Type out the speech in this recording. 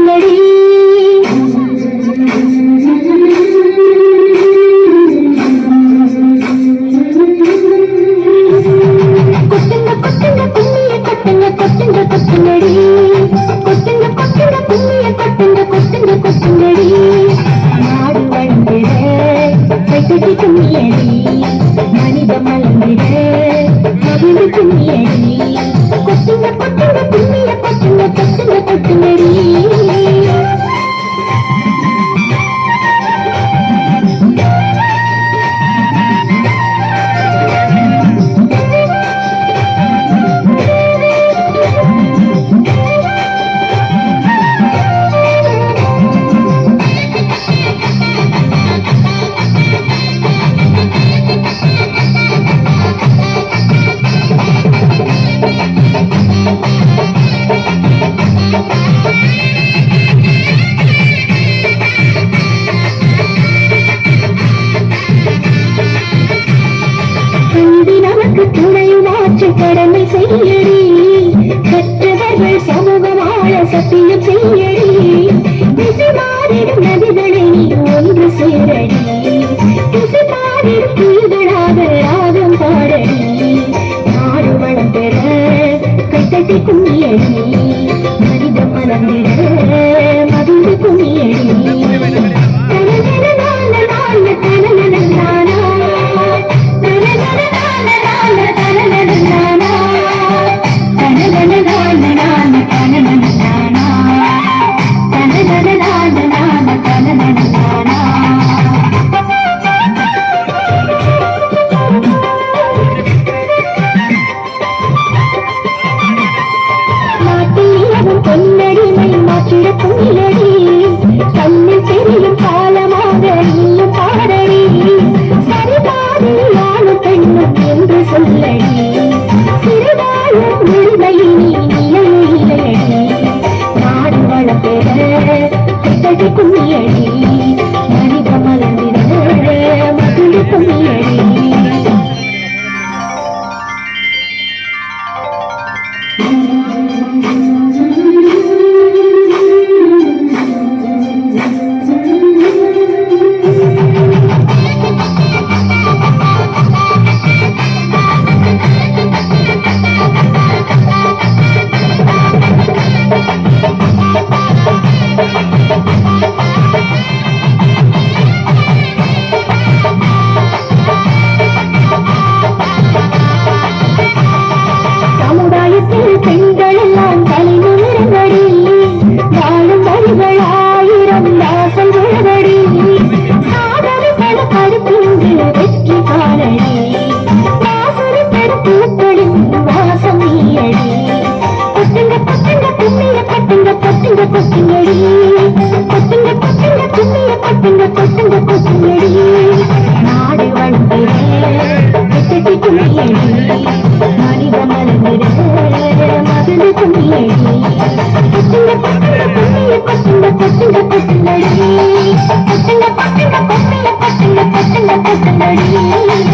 கொட்டுங்கடி கொட்டுங்க கொட்டுங்க கும்மிய கொட்டுங்க கொட்டுங்க கொட்டுங்கடி கொட்டுங்க கொட்டுங்க கும்மிய கொட்டுங்க கொட்டுங்க கொட்டுங்கடி நாடு வளர்ந்திட கைத்தட்டி கும்மியடி மனித மலர்ந்திட மகிழ்ந்து கும்மியடி கொட்டுங்க கொட்டுங்க கும்மிய கொட்டுங்க கொட்டுங்க கொட்டுங்கடி கடமை செய்யடி பெற்றவர்கள் சமூகமாய சத்தியம் செய்யடி திசை மாறிடும் நதிகளை நீ ஒன்று சேரடி திசை மாறிடும் புயல்களாக ராகம் பாடடி நாடு வளம் பெற கைத்தட்டி கும்மியடி மனித மலர்ந்திட மகிழ்ந்து கும்மியடி பொன்னடிமை மாற்றிட கும்மியடி கண்ணில் தெரியும் காலமாக நீயும் பாடடி சரிபாதி ஆணும் பெண்ணும் என்று சொல்லடி சிறுவாழும் உரிமை நீ நிலையிலடி நாடு வளம் பெற கைத்தடி கும்மியடி மனித மலர்ந்திட மகிழ்ந்து கும்மியடி பெண்கள் எல்லாம் தலைமுறைகளடி வாழும் வழிகள் ஆயிரம் வாசல் விழவடி சாதனை பல கருத்து வெற்றி காணடி வாசனை பெருப்பூக்களின் வாசம் நீயடி கொட்டுங்க கொட்டுங்க கும்மிய கொட்டுங்க கொட்டுங்க கொட்டுங்கடி கொட்டுங்க கொட்டுங்க கும்மிய கொட்டுங்க கொட்டுங்க கொட்டுங்கடி நாடு வளர்ந்திட கைத்தட்டி கும்மியடி மனித மலர்ந்திட மகிழ்ந்து கும்மியடி கொட்டுங்க கொட்டுங்க கும்மிய கொட்டுங்க கொட்டுங்க கொட்டுங்கடி கொட்டுங்க கொட்டுங்க கும்மிய கொட்டுங்க கொட்டுங்க கொட்டுங்கடி